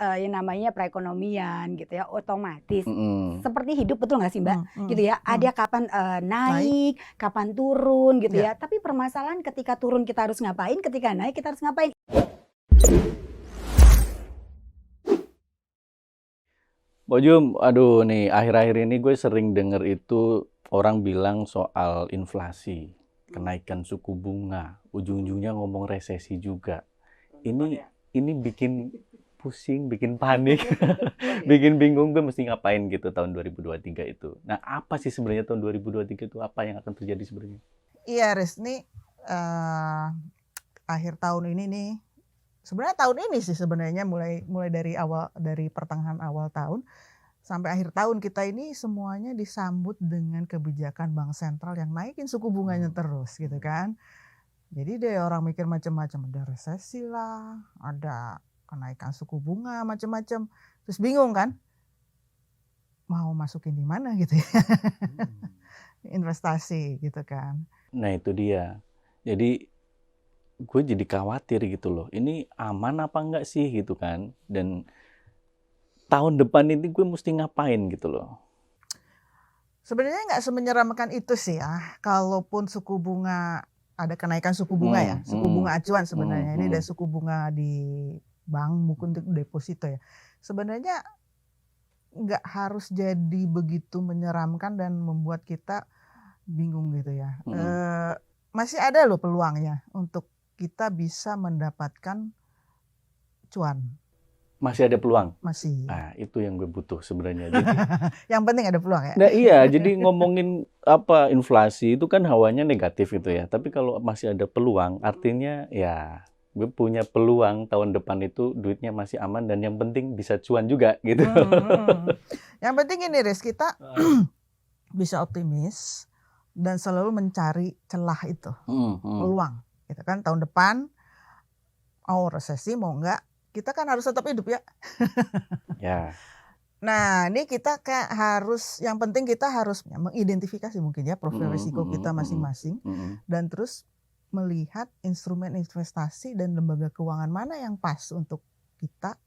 yang namanya perekonomian gitu ya, otomatis Mm-mm. seperti hidup, betul nggak sih Mbak? Gitu ya, Hmm. ada kapan Naik. naik, kapan turun gitu Ya. ya. Tapi permasalahan ketika turun kita harus ngapain, ketika naik kita harus ngapain. Mbak Jum, aduh nih, akhir-akhir ini gue sering denger itu orang bilang soal inflasi, kenaikan suku bunga, ujung-ujungnya ngomong resesi juga. Ini bikin pusing, bikin panik, bikin bingung gue mesti ngapain gitu tahun 2023 itu. Nah, apa sih sebenarnya tahun 2023 itu, apa yang akan terjadi sebenarnya? Iya, Riz, nih akhir tahun ini nih, sebenarnya tahun ini sih sebenarnya mulai dari pertengahan awal tahun sampai akhir tahun kita ini semuanya disambut dengan kebijakan bank sentral yang naikin suku bunganya terus gitu kan. Jadi deh orang mikir macam-macam, ada resesi lah, ada kenaikan suku bunga macam-macam, terus bingung kan mau masukin di mana gitu ya. Investasi gitu kan. Nah, itu dia. Jadi gue jadi khawatir gitu loh. Ini aman apa enggak sih gitu kan? Dan tahun depan ini gue mesti ngapain gitu loh. Sebenarnya nggak semenyeramkan itu sih ya. Kalaupun suku bunga ada kenaikan suku bunga ya, suku bunga acuan sebenarnya. Ini ada suku bunga di bank maupun untuk deposito ya. Sebenarnya nggak harus jadi begitu menyeramkan dan membuat kita bingung gitu ya. Masih ada loh peluangnya untuk kita bisa mendapatkan cuan. Masih ada peluang? Masih. Nah, itu yang gue butuh sebenarnya. Jadi, yang penting ada peluang ya? Nah iya, jadi ngomongin apa inflasi itu kan hawanya negatif itu ya. Tapi kalau masih ada peluang, artinya ya gue punya peluang tahun depan itu duitnya masih aman dan yang penting bisa cuan juga gitu. Yang penting ini Riz, kita bisa optimis dan selalu mencari celah itu, peluang. Gitu kan tahun depan mau resesi mau enggak, kita kan harus tetap hidup ya. Ya. Nah, ini kita kayak harus, yang penting kita harus mengidentifikasi mungkin ya profil risiko kita masing-masing dan terus melihat instrumen investasi dan lembaga keuangan mana yang pas untuk kita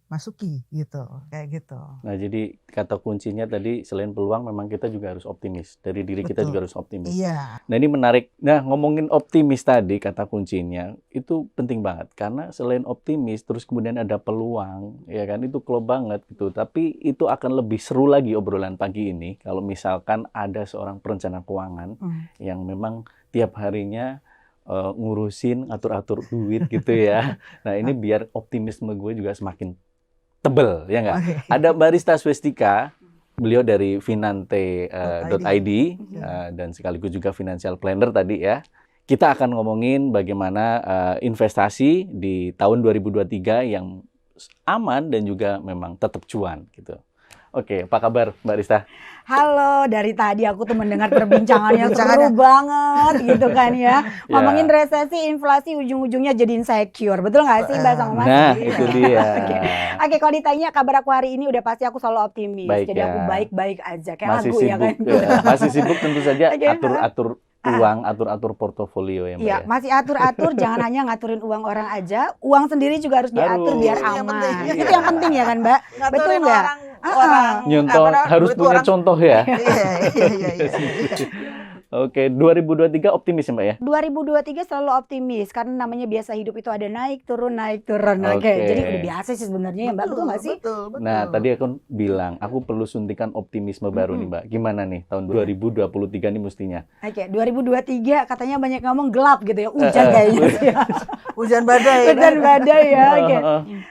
masuki gitu, kayak gitu. Nah, jadi kata kuncinya tadi selain peluang memang kita juga harus optimis. Dari diri kita juga harus optimis. Iya. Nah, ini menarik. Nah, ngomongin optimis tadi kata kuncinya itu penting banget karena selain optimis terus kemudian ada peluang, ya kan itu klop banget gitu. Tapi itu akan lebih seru lagi obrolan pagi ini kalau misalkan ada seorang perencana keuangan yang memang tiap harinya ngurusin atur-atur duit gitu ya. Nah, ini biar optimisme gue juga semakin tebel, ya nggak? Ada Barista Swestika, beliau dari finante.id dan sekaligus juga financial planner tadi ya. Kita akan ngomongin bagaimana investasi di tahun 2023 yang aman dan juga memang tetap cuan gitu. Oke, apa kabar Mbak Rista? Halo, dari tadi aku tuh mendengar perbincangannya seru banget gitu kan ya. Ngomongin resesi, inflasi, ujung-ujungnya jadi insecure. Betul nggak sih Mbak sama Mas? Nah, itu dia. Oke, kalau ditanya kabar aku hari ini udah pasti aku selalu optimis. Baik, jadi ya. aku baik-baik aja. Kayak Masih lagu sibuk, ya kan. Masih sibuk tentu saja atur-atur uang, atur-atur portofolio ya Mbak ya. Masih atur-atur, jangan hanya ngaturin uang orang aja. Uang sendiri juga harus diatur biar aman. Itu yang penting ya kan Mbak? Betul nggak? Nyontoh harus punya contoh ya. Iya. Oke, 2023 optimis ya Mbak ya? 2023 selalu optimis karena namanya biasa hidup itu ada naik turun. Oke, jadi udah biasa sih sebenarnya ya Mbak, betul nggak sih? Betul. Nah, tadi aku bilang aku perlu suntikan optimisme baru nih Mbak. Gimana nih tahun 2023 nih mestinya? Oke, 2023 katanya banyak ngomong gelap gitu ya, hujan kayaknya sih. Hujan badai. Hujan badai ya.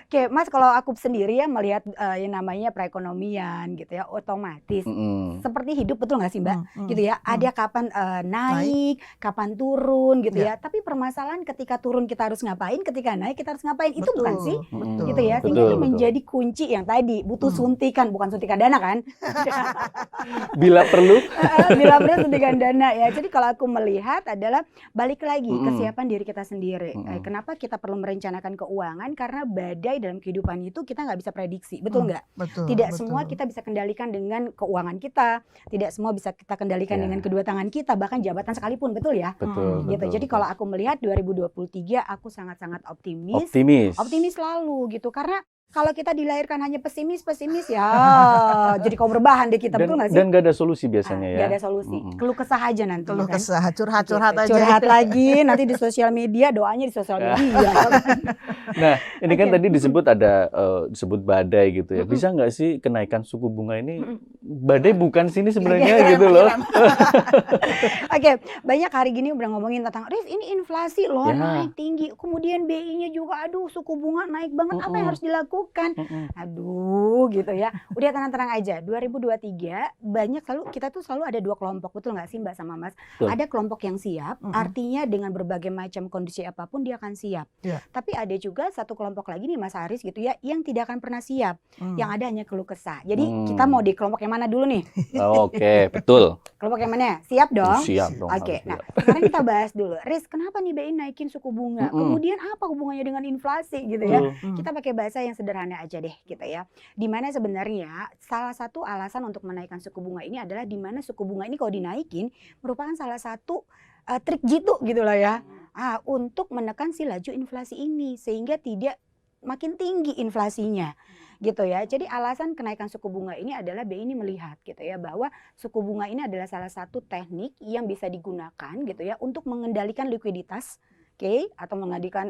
Oke, Mas kalau aku sendiri ya melihat yang namanya perekonomian gitu ya, otomatis seperti hidup, betul nggak sih Mbak? Gitu ya, ada kapan naik, kapan turun gitu ya. Tapi permasalahan ketika turun kita harus ngapain, ketika naik kita harus ngapain. Itu bukan sih? Gitu ya. Sehingga ini menjadi kunci yang tadi butuh suntikan, bukan suntikan dana kan? Bila perlu. Bila perlu suntikan dana ya. Jadi kalau aku melihat adalah balik lagi kesiapan diri kita sendiri. Kenapa kita perlu merencanakan keuangan? Karena badai dalam kehidupan itu kita nggak bisa prediksi, betul nggak? Tidak semua kita bisa kendalikan dengan keuangan kita. Tidak semua bisa kita kendalikan dengan kedua tangan kita, bahkan jabatan sekalipun, betul ya? Betul. Jadi kalau aku melihat 2023 aku sangat-sangat optimis. Optimis Optimis selalu gitu karena Kalau kita dilahirkan hanya pesimis ya jadi kaum rebahan deh kita, betul nggak sih? Dan nggak ada solusi biasanya ya. Nggak ada solusi, keluh kesah aja nanti. Keluh kan? kesah, curhat Gitu. aja. Curhat lagi nanti di sosial media, doanya di sosial media. Nah, ini kan Oke. tadi disebut ada disebut badai gitu ya. Bisa nggak sih kenaikan suku bunga ini badai bukan sini sebenarnya gitu loh. Oke, banyak hari gini udah ngomongin tentang, Riz ini inflasi loh Ya. naik tinggi, kemudian BI-nya juga aduh suku bunga naik banget, apa yang harus dilakukan? Aduh gitu ya. Udah tenang-tenang aja. 2023 kita tuh selalu ada dua kelompok, betul nggak sih Mbak sama Mas? Betul. Ada kelompok yang siap, artinya dengan berbagai macam kondisi apapun dia akan siap. Iya. Tapi ada juga satu kelompok lagi nih Mas Haris gitu ya, yang tidak akan pernah siap, yang ada hanya keluh kesah. Jadi kita mau di kelompok yang mana dulu nih? Oke, betul. Kelompok yang mana? Siap dong? Siap dong. Oke, harus nah siap. sekarang kita bahas dulu. Riz, kenapa nih BI naikin suku bunga? Kemudian apa hubungannya dengan inflasi gitu ya? Betul. Kita pakai bahasa yang sederhana aja deh gitu ya. Dimana sebenarnya salah satu alasan untuk menaikkan suku bunga ini adalah dimana suku bunga ini kalau dinaikin merupakan salah satu trik jitu gitu lah ya. Untuk menekan si laju inflasi ini sehingga tidak makin tinggi inflasinya. Gitu ya. Jadi alasan kenaikan suku bunga ini adalah BI ini melihat gitu ya bahwa suku bunga ini adalah salah satu teknik yang bisa digunakan gitu ya untuk mengendalikan likuiditas, atau mengendalikan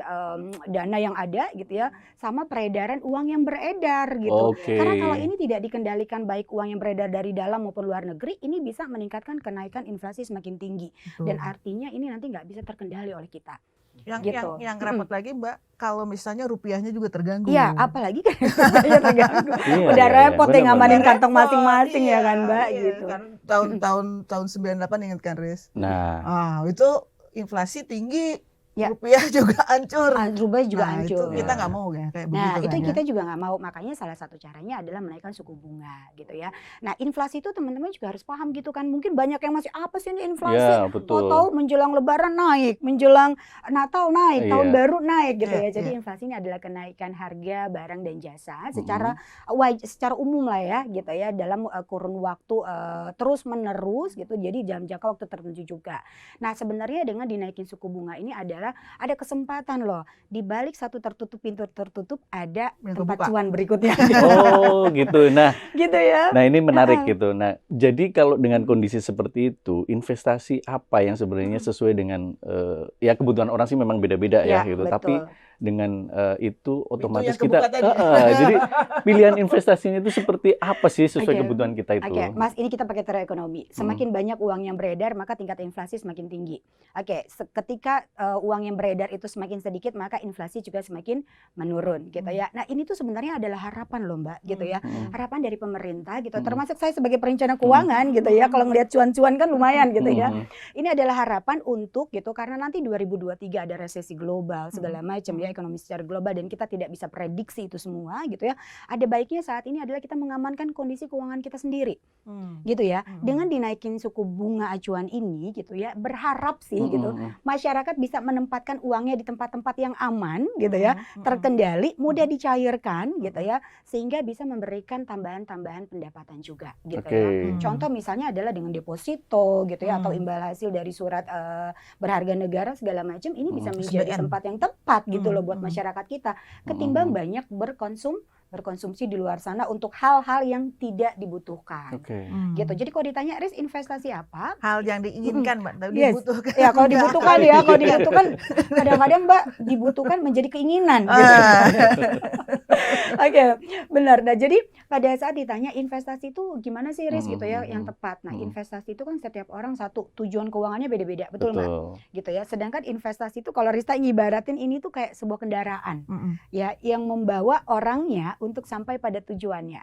dana yang ada gitu ya, sama peredaran uang yang beredar gitu. Oke. Karena kalau ini tidak dikendalikan baik uang yang beredar dari dalam maupun luar negeri, ini bisa meningkatkan kenaikan inflasi semakin tinggi. Dan artinya ini nanti nggak bisa terkendali oleh kita. Gitu. Yang repot lagi Mbak, kalau misalnya rupiahnya juga terganggu. Iya, apalagi kan rupiahnya terganggu. Iya, Udah iya, repot deh benar-benar. ngamanin Repot, kantong masing-masing ya kan Mbak iya, gitu. Kan tahun 98 ingat kan Riz? Nah, Itu inflasi tinggi, Ya. rupiah juga hancur. Rupiah juga Nah, hancur. itu kita nggak mau ya kayak Nah, begitu itu kan kita juga nggak mau. Makanya salah satu caranya adalah menaikkan suku bunga gitu ya. Nah, inflasi itu teman-teman juga harus paham gitu kan. Mungkin banyak yang masih apa sih ini inflasi? ya betul. Tahu menjelang lebaran naik, menjelang Natal naik, Iya. tahun baru naik gitu Iya, ya. Jadi iya. inflasi ini adalah kenaikan harga barang dan jasa secara umum lah ya gitu ya dalam kurun waktu terus menerus gitu. Jadi dalam jangka waktu tertentu juga. Nah, sebenarnya dengan dinaikin suku bunga ini adalah ada kesempatan loh. Di balik satu pintu tertutup ada Yang tempat kebuka. cuan berikutnya. Oh, gitu. Nah, Gitu ya. Nah ini menarik gitu. Nah jadi kalau dengan kondisi seperti itu, investasi apa yang sebenarnya sesuai dengan ya kebutuhan orang sih memang beda-beda ya gitu. betul. Tapi dengan itu otomatis yang kebuka kita, tadi. jadi pilihan investasinya itu seperti apa sih sesuai Oke. kebutuhan kita itu? Oke, Mas, ini kita pakai teori ekonomi. Semakin banyak uang yang beredar, maka tingkat inflasi semakin tinggi. Oke, ketika uang yang beredar itu semakin sedikit, maka inflasi juga semakin menurun, gitu ya. Nah, ini tuh sebenarnya adalah harapan loh, Mbak, gitu ya. Harapan dari pemerintah, gitu. Termasuk saya sebagai perencana keuangan, gitu ya. Kalau ngelihat cuan-cuan kan lumayan, gitu ya. Ini adalah harapan untuk, gitu, karena nanti 2023 ada resesi global segala macam ya, ekonomi secara global dan kita tidak bisa prediksi itu semua, gitu ya. Ada baiknya saat ini adalah kita mengamankan kondisi keuangan kita sendiri. Gitu ya. Dengan dinaikin suku bunga acuan ini gitu ya, berharap sih gitu masyarakat bisa menempatkan uangnya di tempat-tempat yang aman gitu ya, terkendali, mudah dicairkan gitu ya, sehingga bisa memberikan tambahan-tambahan pendapatan juga gitu ya. Contoh misalnya adalah dengan deposito gitu ya, atau imbal hasil dari surat berharga negara segala macam, ini bisa menjadi SBN. tempat yang tepat gitu loh buat masyarakat kita, ketimbang banyak berkonsumsi di luar sana untuk hal-hal yang tidak dibutuhkan. Gitu. Jadi kalau ditanya, Riz, investasi apa? Hal yang diinginkan Mbak, tapi Yes. dibutuhkan. Ya kalau dibutuhkan ya, kalau dibutuhkan kadang-kadang Mbak dibutuhkan menjadi keinginan. Gitu. Oke, benar. Nah jadi pada saat ditanya investasi itu gimana sih Riz gitu ya yang tepat. Nah investasi itu kan setiap orang satu tujuan keuangannya beda-beda, betul Mbak? Gitu ya. Sedangkan investasi itu kalau Rista ngibaratin ini tuh kayak sebuah kendaraan ya yang membawa orangnya untuk sampai pada tujuannya.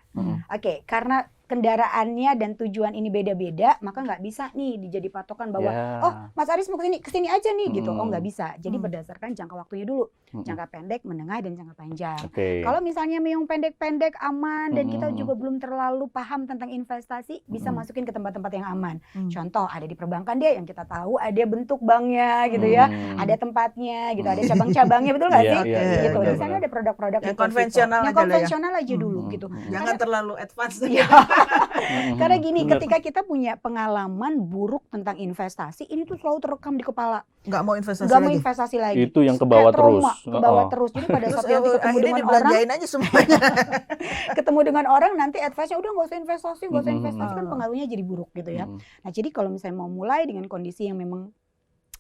Oke, karena kendaraannya dan tujuan ini beda-beda, maka nggak bisa nih dijadi patokan bahwa oh Mas Aris mau kesini aja nih gitu. Oh nggak bisa. Jadi berdasarkan jangka waktunya dulu, jangka pendek, menengah dan jangka panjang. Kalau misalnya yang pendek-pendek aman dan kita juga belum terlalu paham tentang investasi, bisa masukin ke tempat-tempat yang aman. Contoh ada di perbankan dia yang kita tahu ada bentuk banknya gitu ya, ada tempatnya gitu, ada cabang-cabangnya, betul nggak sih? Gitu. Di sana ada produk-produk yang deposito. konvensional yang aja lah ya. konvensional aja dulu gitu. Jangan terlalu advance. Ya, Karena gini, Bener. ketika kita punya pengalaman buruk tentang investasi, ini tuh selalu terekam di kepala. Nggak mau investasi Nggak mau lagi. investasi lagi. Itu yang ke bawah Kayak trauma, terus. ke bawah Heeh. terus. Jadi pada Terus saat nanti ketemu akhirnya dengan orang, dibelanjain aja semuanya. ketemu dengan orang nanti advice-nya udah nggak usah investasi, nggak usah Mm-mm. investasi, kan pengaruhnya jadi buruk gitu ya. Mm-mm. Nah, jadi kalau misalnya mau mulai dengan kondisi yang memang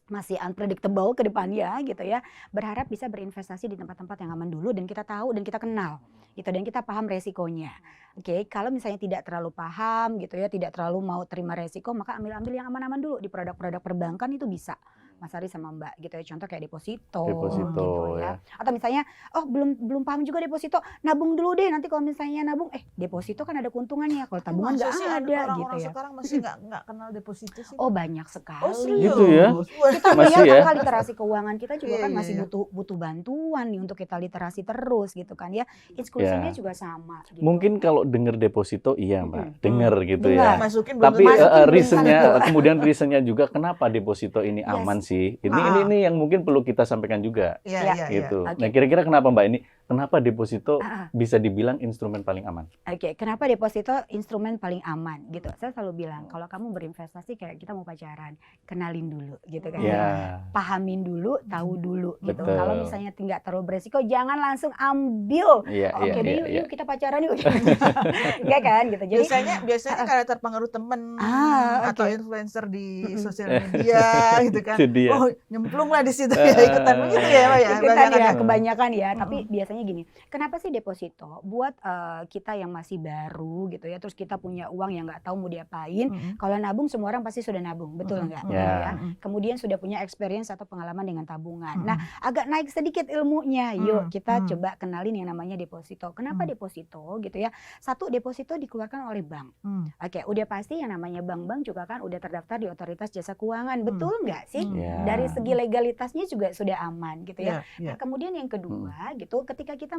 masih unpredictable ke depannya gitu ya, berharap bisa berinvestasi di tempat-tempat yang aman dulu dan kita tahu dan kita kenal gitu dan kita paham resikonya. Oke, kalau misalnya tidak terlalu paham gitu ya, tidak terlalu mau terima resiko, maka ambil yang aman-aman dulu di produk-produk perbankan itu bisa. Mas Ari sama Mbak gitu ya, contoh kayak deposito Deposito, gitu ya. ya. Atau misalnya oh belum paham juga deposito, nabung dulu deh, nanti kalau misalnya nabung deposito kan ada keuntungannya, kalau tabungan Masa nggak sih ada gitu orang-orang ya. sekarang masih nggak kenal deposito sih? Oh banyak sekali. Oh, serius? Gitu ya? Wah, Kita Masih melihat ya? angka literasi keuangan kita juga Iya, kan iya, masih iya. butuh bantuan nih untuk kita literasi terus gitu kan ya. Inklusinya Ya. juga sama gitu. Mungkin kalau dengar deposito iya Mbak, Mm-mm. dengar gitu Dengar. ya. masukin belum Tapi tentu. Masukin belum reasonnya, tentu. kemudian reasonnya juga kenapa deposito ini Yes. aman sih? Ini Ah. ini yang mungkin perlu kita sampaikan juga Iya, Ya. iya, iya. gitu. Oke. Nah kira-kira kenapa Mbak ini? Kenapa deposito Ah, bisa dibilang instrumen paling aman? Oke, kenapa deposito instrumen paling aman gitu? Saya selalu bilang kalau kamu berinvestasi kayak kita mau pacaran, kenalin dulu gitu kan. Ya, Pahamin dulu, tahu dulu gitu. Betul. Kalau misalnya tidak terlalu beresiko, jangan langsung ambil. iya, Oke iya, deh, iya, yuk kita pacaran yuk. Enggak kan gitu. Jadi Biasanya karena terpengaruh temen atau oke. influencer di Mm-mm. sosial media gitu kan. Itu dia. Oh, nyemplung lah di situ ya, ikutan begitu ya, Pak ya. Ikutan Kebanyakan ya, ya. kebanyakan ya. Mm-mm. Tapi biasanya gini, kenapa sih deposito? Buat kita yang masih baru gitu ya, terus kita punya uang yang nggak tahu mau diapain. Mm-mm. Kalau nabung semua orang pasti sudah nabung, betul Mm-mm. nggak? Mm-mm. Gitu Ya. ya. Mm-mm. Kemudian sudah punya experience atau pengalaman dengan tabungan. Mm-mm. Nah, agak naik sedikit ilmunya. Yuk kita Mm-mm. coba kenalin yang namanya deposito. Kenapa Mm. deposito gitu ya? Satu, deposito dikeluarkan oleh bank. Mm. Oke, udah pasti yang namanya bank-bank juga kan udah terdaftar di Otoritas Jasa Keuangan, betul nggak sih? Mm. Ya. Dari segi legalitasnya juga sudah aman gitu ya. Iya, iya. Nah, kemudian yang kedua gitu, ketika kita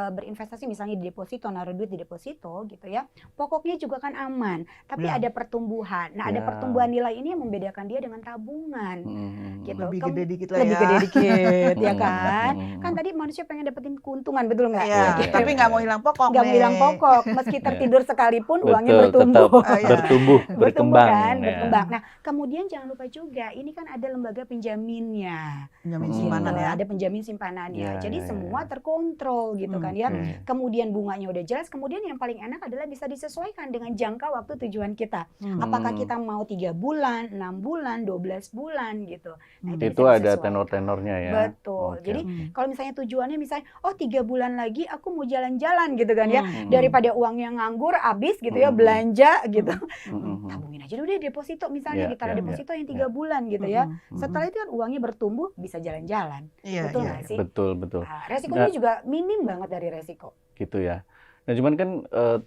berinvestasi misalnya di deposito, naruh duit di deposito gitu ya, pokoknya juga kan aman, tapi Ya. ada pertumbuhan. Nah, ada Ya. pertumbuhan nilai ini yang membedakan dia dengan tabungan. Mm-mm. Gitu. Lebih Kamu- gede dikit lah Lebih ya. gede dikit, ya Mm-mm. kan? Mm-mm. Kan tadi manusia pengen dapetin keuntungan, betul nggak? Iya, Iya, tapi iya, nggak iya. mau hilang pokok. Nggak mau hilang nih. pokok, meski tertidur sekalipun uangnya Betul, bertumbuh. tetap Ah, iya. bertumbuh, Bertumbuh berkembang. kan, ya. berkembang. Nah, kemudian jangan lupa juga, ini kan ada lembaga penjaminnya. Penjamin Hmm. simpanan Gitu, ya. ada penjamin simpanannya. Ya, Jadi ya, ya, semua ya. terkontrol gitu kan ya. Oke. Kemudian bunganya udah jelas, kemudian yang paling enak adalah bisa disesuaikan dengan jangka waktu tujuan kita. Hmm. Apakah Hmm. kita mau 3 bulan, 6 bulan, 12 bulan gitu. Nah, Hmm. Itu bisa ada disesuaikan. tenor-tenornya ya. Betul. Oke. Jadi Hmm. kalau misalnya tujuannya misalnya, oh 3 bulan lagi aku mau jalan-jalan gitu kan ya. Hmm. Daripada uangnya nganggur, habis gitu ya, Hmm. belanja gitu. Mm-mm. Tabungin aja dulu deh deposito misalnya, Ya, ditaruh ya, deposito yang 3 bulan gitu ya. Hmm. Setelah itu kan uangnya bertumbuh, bisa jalan-jalan. Iya, Betul iya. nggak sih? Betul, betul. Nah, resikonya juga minim banget dari resiko. Gitu ya. Nah, cuman kan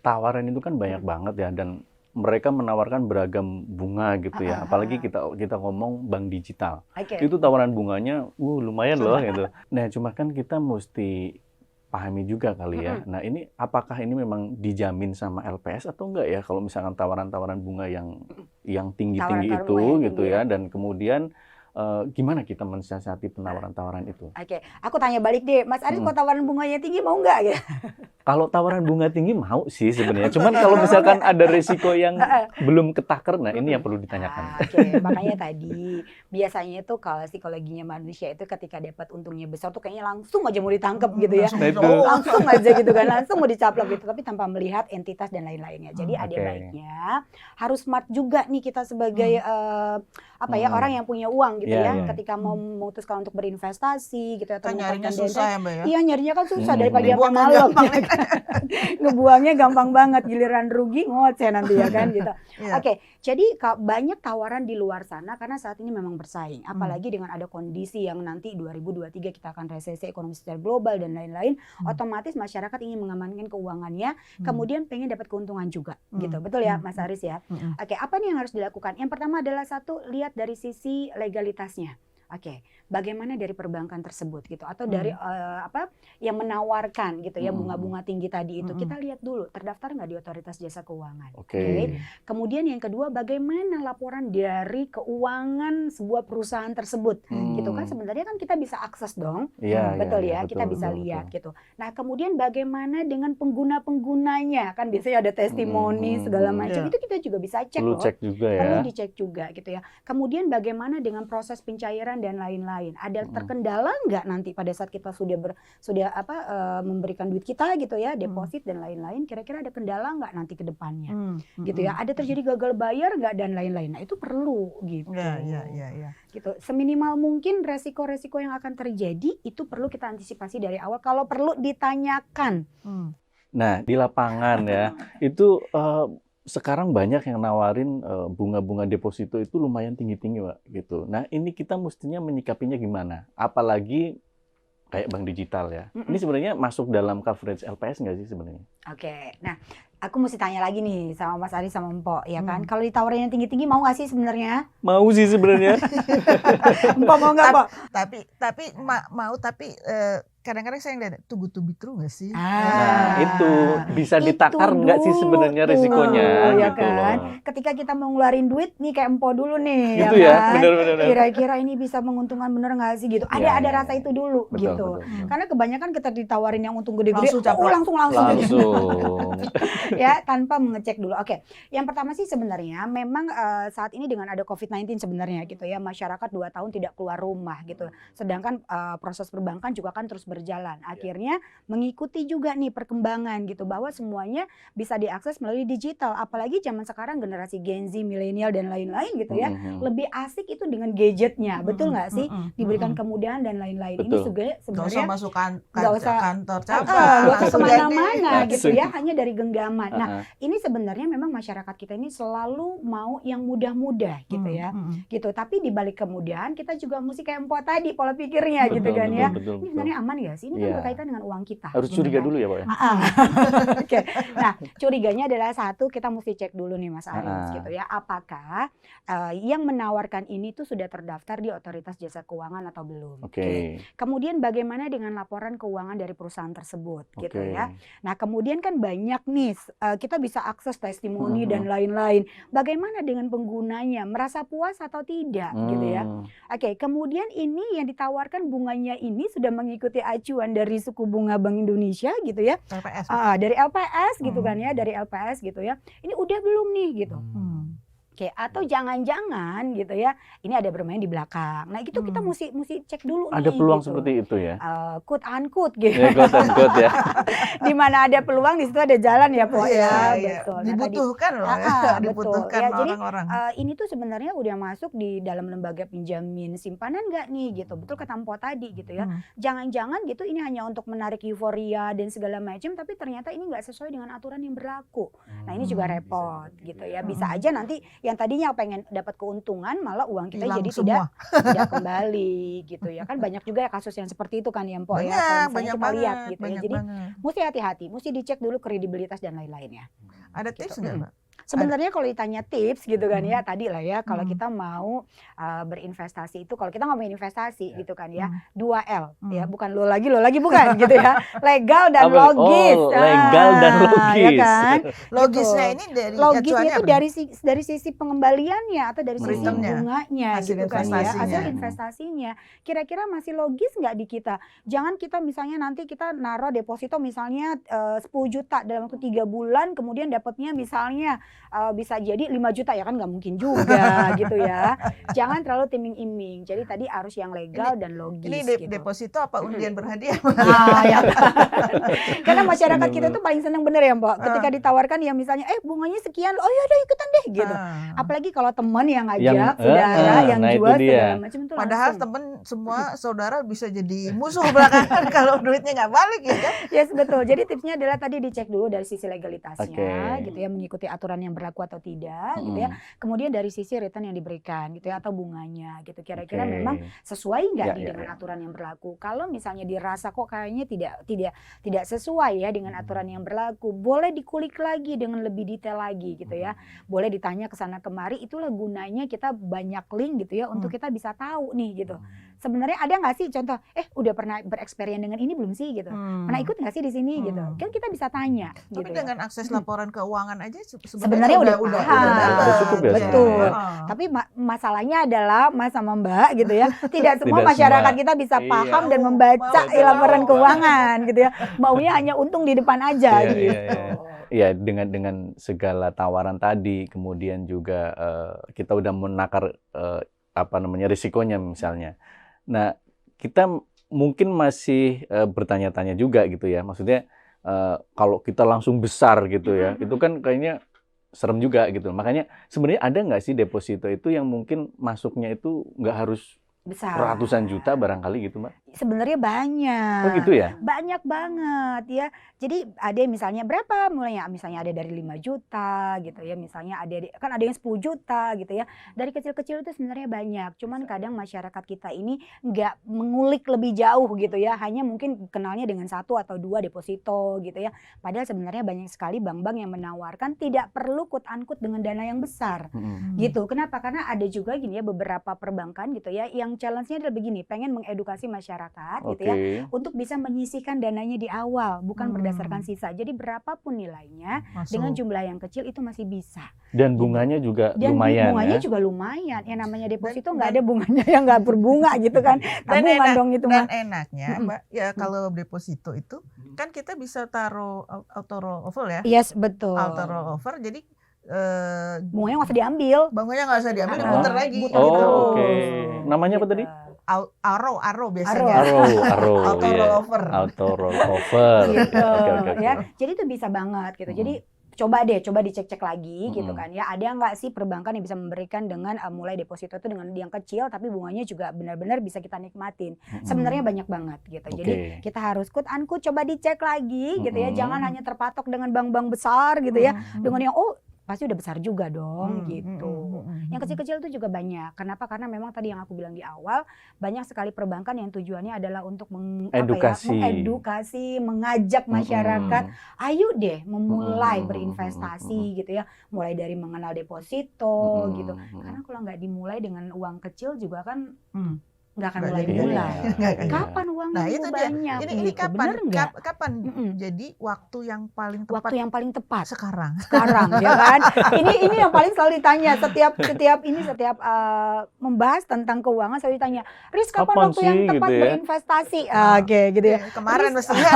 tawaran itu kan banyak banget ya, dan mereka menawarkan beragam bunga gitu ya. Apalagi kita ngomong bank digital. Oke. Itu tawaran bunganya lumayan loh gitu. Nah, cuma kan kita mesti pahami juga kali ya. Nah, ini apakah ini memang dijamin sama LPS atau enggak ya, kalau misalkan tawaran-tawaran bunga yang tinggi-tinggi Tawaran-tawaran itu bunga yang gitu tinggi ya, dan kemudian gimana kita mensiasati penawaran-tawaran itu? Oke, aku tanya balik deh, Mas Aris kalau tawaran bunganya tinggi mau nggak gitu? Kalau tawaran bunga tinggi mau sih sebenarnya. Cuman kalau misalkan ada risiko yang belum ketaker, nah ini yang perlu ditanyakan. Oke, makanya tadi biasanya itu kalau psikologinya manusia itu ketika dapat untungnya besar tuh kayaknya langsung aja mau ditangkap gitu ya. Nah, itu. Langsung aja gitu kan, langsung mau dicaplok gitu, tapi tanpa melihat entitas dan lain-lainnya. Jadi ada Oke. baiknya harus smart juga nih kita sebagai orang yang punya uang gitu Iya, ya, iya. ketika mau memutuskan untuk berinvestasi gitu atau Kan nyarinya menempatkan susah dana. ya, Mbak ya. Iya, nyarinya kan susah dari pagi sampai Dibuang kan malam. gampang. ya kan. Ngebuangnya gampang banget, giliran rugi ngoceh nanti ya kan gitu. Iya. Oke, jadi banyak tawaran di luar sana karena saat ini memang bersaing. Apalagi dengan ada kondisi yang nanti 2023 kita akan resesi ekonomi secara global dan lain-lain, otomatis masyarakat ingin mengamankan keuangannya, kemudian pengen dapat keuntungan juga gitu. Betul ya, Mas Aris ya? Oke, apa nih yang harus dilakukan? Yang pertama adalah satu, lihat dari sisi legalitasnya. Oke, bagaimana dari perbankan tersebut gitu atau dari yang menawarkan gitu ya bunga-bunga tinggi tadi itu kita lihat dulu terdaftar nggak di Otoritas Jasa Keuangan. Oke. Kemudian yang kedua bagaimana laporan dari keuangan sebuah perusahaan tersebut gitu kan sebenarnya kan kita bisa akses dong. Iya, Betul iya, ya, kita bisa betul. lihat gitu. Nah, kemudian bagaimana dengan pengguna-penggunanya kan biasanya ada testimoni segala macam itu kita juga bisa cek Perlu loh. cek juga ya. Perlu dicek juga gitu ya. Kemudian bagaimana dengan proses pencairan dan lain-lain. Ada terkendala nggak nanti pada saat kita sudah memberikan duit kita gitu ya, deposit dan lain-lain. Kira-kira ada kendala nggak nanti ke depannya, gitu ya. Ada terjadi gagal bayar nggak dan lain-lain. Nah itu perlu gitu. Iya. Gitu. Seminimal mungkin resiko-resiko yang akan terjadi itu perlu kita antisipasi dari awal. Kalau perlu ditanyakan. Nah di lapangan ya itu sekarang banyak yang nawarin bunga-bunga deposito itu lumayan tinggi-tinggi, Pak, gitu. Nah, ini kita mestinya menyikapinya gimana? Apalagi kayak bank digital ya. Ini sebenarnya masuk dalam coverage LPS nggak sih sebenarnya? Oke, nah aku mesti tanya lagi nih sama Mas Ari sama Mpok ya kan. Kalau ditawarin yang tinggi-tinggi mau nggak sih sebenarnya? Mau sih sebenarnya. Mpok mau nggak, Mpok? Tapi mau tapi kadang-kadang saya ngeliat too good to be true nggak sih? Nah, itu bisa ditakar nggak sih sebenarnya risikonya? Ya gitu kan? loh. Ketika kita mau ngeluarin duit nih kayak Mpok dulu nih, Gitu ya ya, kan? benar-benar. Kira-kira ini bisa menguntungkan bener nggak sih gitu? Ada Ya. rasa itu dulu gitu. Betul. Karena kebanyakan kita ditawarin yang untung gede-gede, Langsung caplok. langsung. Langsung. Ya tanpa mengecek dulu. Oke, yang pertama sih sebenarnya memang saat ini dengan ada COVID-19 sebenarnya gitu ya, masyarakat 2 tahun tidak keluar rumah gitu. Sedangkan proses perbankan juga kan terus berjalan. Akhirnya mengikuti juga nih perkembangan gitu bahwa semuanya bisa diakses melalui digital. Apalagi zaman sekarang generasi Gen Z, milenial dan lain-lain gitu ya, lebih asik itu dengan gadgetnya, betul nggak sih? Diberikan kemudahan dan lain-lain. Ini sebenarnya Nggak usah masuk nggak usah kantor nggak usah langsung kemana-mana gitu Langsung. ya, hanya dari genggaman. Nah, ini sebenarnya memang masyarakat kita ini selalu mau yang mudah-mudah gitu ya, gitu. Tapi di balik kemudahan kita juga mesti kayak Mpok tadi pola pikirnya gitu kan ya. Ini sebenarnya aman ya sih? Ini kan berkaitan dengan uang kita. Harus gitu curiga kan. dulu ya, Pak ya? Oke. Nah, curiganya adalah satu, kita mesti cek dulu nih Mas Aris gitu ya, apakah yang menawarkan ini tuh sudah terdaftar di Otoritas Jasa Keuangan atau belum. Oke. Kemudian bagaimana dengan laporan keuangan dari perusahaan tersebut gitu Oke. ya. Nah, kemudian kan banyak nih kita bisa akses testimoni dan lain-lain. Bagaimana dengan penggunanya? Merasa puas atau tidak gitu ya. Oke, kemudian ini yang ditawarkan bunganya ini sudah mengikuti acuan dari suku bunga Bank Indonesia gitu ya. LPS. Dari LPS gitu kan ya, dari LPS gitu ya. Ini udah belum nih gitu. Oke, atau jangan-jangan gitu ya, ini ada bermain di belakang. Nah, itu kita mesti cek dulu nih. Ada peluang gitu. seperti itu ya? Quote unquote gitu. Ya, quote unquote ya. Di mana ada peluang di situ ada jalan ya, Pok ya. Iya. Betul. Nah, Dibutuhkan loh ya. betul. Dibutuhkan Ya, jadi orang-orang. ini tuh sebenarnya udah masuk di dalam lembaga penjamin simpanan nggak nih gitu. Betul kata Mpok tadi gitu ya. Jangan-jangan gitu ini hanya untuk menarik euforia dan segala macam, tapi ternyata ini nggak sesuai dengan aturan yang berlaku. Nah, ini juga repot gitu ya. Bisa aja nanti yang tadinya pengen dapat keuntungan malah uang kita Hilang jadi semua. tidak kembali gitu ya kan. Banyak juga ya kasus yang seperti itu kan ya Mpok ya. Kalau misalnya kita lihat gitu ya. Jadi mesti hati-hati, mesti dicek dulu kredibilitas dan lain-lainnya. Ada tips nggak, Mbak? Sebenarnya kalau ditanya tips gitu kan ya, tadi lah ya, kalau kita mau berinvestasi itu, kalau kita ngomongin investasi gitu kan ya, 2L ya, bukan lo lagi bukan gitu ya, legal dan logis. Legal dan logis. Ya kan? Logisnya Gitu. ini dari Logisnya acuannya itu apa? dari sisi pengembaliannya atau dari sisi Returnnya, bunganya hasil gitu kan ya, investasinya. hasil investasinya. Kira-kira masih logis nggak di kita? Jangan kita misalnya nanti kita naruh deposito misalnya 10 juta dalam waktu 3 bulan, kemudian dapatnya misalnya bisa jadi 5 juta ya kan, nggak mungkin juga gitu ya. Jangan terlalu timing-iming. Jadi tadi harus yang legal dan logis. Ini gitu. deposito apa undian berhadiah? Ya kan? Karena masyarakat kita tuh paling seneng bener ya Mbak. Ketika ditawarkan ya misalnya bunganya sekian, oh ya udah ikutan deh gitu. Apalagi kalau teman yang ngajak, saudara yang nah itu jual dia. segala macam itu Padahal langsung. semua saudara bisa jadi musuh belakangan kalau duitnya nggak balik ya kan? Yes, betul. Jadi tipsnya adalah tadi dicek dulu dari sisi legalitasnya, Oke. gitu ya, mengikuti aturan yang berlaku atau tidak, gitu ya. Kemudian dari sisi return yang diberikan, gitu ya, atau bunganya, gitu. Kira-kira memang sesuai nggak Ya, nih ya, dengan ya. aturan yang berlaku. Kalau misalnya dirasa kok kayaknya tidak sesuai ya dengan aturan yang berlaku, boleh dikulik lagi dengan lebih detail lagi, gitu ya. Boleh ditanya ke sana kemari. Itulah gunanya kita banyak link, gitu ya, untuk kita bisa tahu nih, gitu. Sebenarnya ada nggak sih contoh, udah pernah bereksperimen dengan ini belum sih, gitu. Pernah ikut nggak sih di sini, gitu. Kan kita bisa tanya, Tapi gitu. dengan akses laporan keuangan aja Sebenarnya udah paham. dapat. Cukup ya Betul. sebenarnya. Tapi masalahnya adalah Mas sama Mbak, gitu ya, tidak semua Tidak masyarakat semua. kita bisa Iya. paham dan membaca Mau laporan tahu. keuangan, gitu ya. Maunya hanya untung di depan aja, Iya, gitu. iya, iya. Iya, dengan segala tawaran tadi, kemudian juga kita udah menakar risikonya misalnya. Nah, kita mungkin masih bertanya-tanya juga gitu ya. Maksudnya kalau kita langsung besar gitu ya, itu kan kayaknya serem juga gitu. Makanya sebenarnya ada nggak sih deposito itu yang mungkin masuknya itu nggak harus Besar. ratusan juta barangkali gitu, Mbak? Sebenarnya banyak. Oh gitu ya? Banyak banget ya. Jadi ada misalnya berapa mulainya? Misalnya ada dari 5 juta gitu ya. Misalnya kan ada yang 10 juta gitu ya. Dari kecil-kecil itu sebenarnya banyak. Cuman kadang masyarakat kita ini nggak mengulik lebih jauh gitu ya. Hanya mungkin kenalnya dengan 1 atau 2 deposito gitu ya. Padahal sebenarnya banyak sekali bank-bank yang menawarkan tidak perlu quote-unquote dengan dana yang besar. Gitu. Kenapa? Karena ada juga gini ya beberapa perbankan gitu ya yang challenge-nya adalah begini, pengen mengedukasi masyarakat gitu ya untuk bisa menyisihkan dananya di awal, bukan berdasarkan sisa. Jadi berapapun nilainya dengan jumlah yang kecil itu masih bisa. Dan bunganya juga Dan lumayan bunganya ya. juga lumayan. Yang namanya deposito nggak ada bunganya yang nggak berbunga gitu kan. Tabungan dong itu Dan mah. enaknya Mbak, ya kalau deposito itu kan kita bisa taruh auto rollover ya. Yes, betul. Auto rollover jadi bunganya nggak usah diambil. bunganya nggak usah diambil, Ah, diputar lagi. putar Oh, terus. oke. Namanya apa Gitu. tadi? Aro biasanya. Aro. Auto Iya. rollover. Auto rollover. Gitu Oke. ya. Jadi itu bisa banget gitu. Jadi coba dicek-cek lagi gitu kan ya. Ada nggak sih perbankan yang bisa memberikan dengan mulai deposito itu dengan yang kecil tapi bunganya juga benar-benar bisa kita nikmatin. Sebenarnya banyak banget gitu. Jadi kita harus quote-unquote coba dicek lagi gitu ya. Jangan hanya terpatok dengan bank-bank besar gitu ya. Dengan yang pasti udah besar juga dong gitu. Yang kecil-kecil itu juga banyak. Kenapa? Karena memang tadi yang aku bilang di awal, banyak sekali perbankan yang tujuannya adalah untuk mengedukasi, mengajak masyarakat, ayo deh memulai berinvestasi gitu ya. Mulai dari mengenal deposito gitu. Karena kalau nggak dimulai dengan uang kecil juga kan nggak akan mulai. Kapan uangnya itu dia. banyak? Ini gitu. kapan? Bener nggak? Kapan? Jadi waktu yang paling tepat. Waktu yang paling tepat. Sekarang Ya kan? Ini yang paling selalu ditanya setiap membahas tentang keuangan selalu ditanya, Riz kapan waktu yang tepat gitu ya? berinvestasi? Oke, gitu ya. Kemarin Riz, mestinya.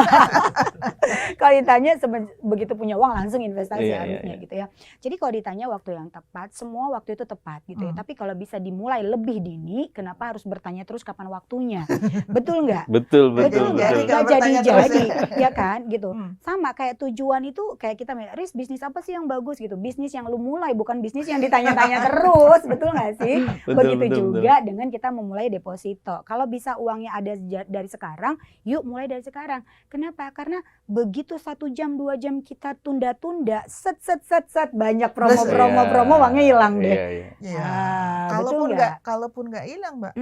kalau ditanya begitu punya uang langsung investasi Iya, harusnya iya. gitu ya. Jadi kalau ditanya waktu yang tepat, semua waktu itu tepat gitu ya. Tapi kalau bisa dimulai lebih dini, kenapa harus bertanya terus kapan waktunya? Betul nggak? Betul. Nggak jadi, ya kan gitu. Sama kayak tujuan itu kayak kita, Riz bisnis apa sih yang bagus gitu? Bisnis yang lu mulai, bukan bisnis yang ditanya-tanya terus, betul nggak sih? Begitu juga dengan kita memulai deposito. Kalau bisa uangnya ada dari sekarang, yuk mulai dari sekarang. Kenapa? Karena begitu 1 jam 2 jam kita tunda-tunda, set banyak promo uangnya hilang deh. Iya. Betul Kalaupun nggak hilang, Mbak,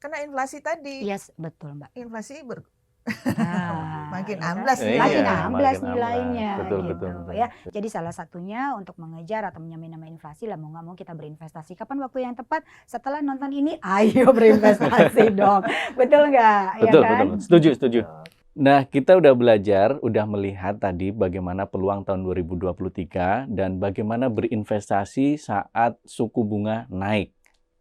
kena inflasi tadi. Yes, betul Mbak. Inflasi makin amblas nilainya betul. ya. Jadi salah satunya untuk mengejar atau menyamai inflasi lah, mau nggak mau kita berinvestasi. Kapan waktu yang tepat? Setelah nonton ini, ayo berinvestasi dong. Betul nggak? Betul, ya kan? betul. Setuju. Nah, kita udah belajar, udah melihat tadi bagaimana peluang tahun 2023 dan bagaimana berinvestasi saat suku bunga naik.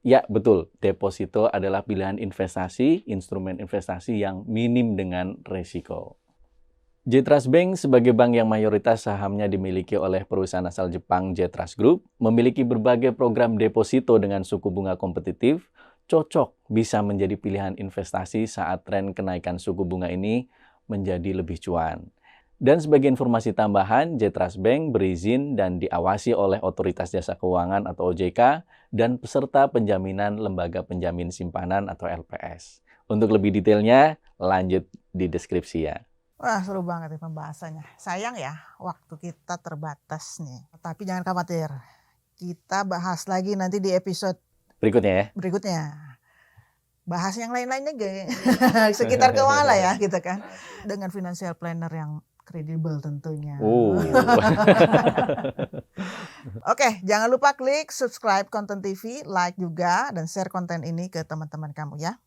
Ya, betul. Deposito adalah pilihan investasi, instrumen investasi yang minim dengan resiko. J-Trust Bank sebagai bank yang mayoritas sahamnya dimiliki oleh perusahaan asal Jepang J-Trust Group, memiliki berbagai program deposito dengan suku bunga kompetitif, cocok bisa menjadi pilihan investasi saat tren kenaikan suku bunga ini menjadi lebih cuan. Dan sebagai informasi tambahan, J-Trust Bank berizin dan diawasi oleh Otoritas Jasa Keuangan atau OJK dan peserta penjaminan Lembaga Penjamin Simpanan atau LPS. Untuk lebih detailnya lanjut di deskripsi ya. Wah, seru banget ya pembahasannya. Sayang ya, waktu kita terbatas nih. Tapi jangan khawatir, kita bahas lagi nanti di episode Berikutnya ya. berikutnya. Bahas yang lain-lainnya sekitar keuangan lah ya gitu kan. Dengan financial planner yang kredibel tentunya. Oke, jangan lupa klik subscribe Konten TV, like juga, dan share konten ini ke teman-teman kamu ya.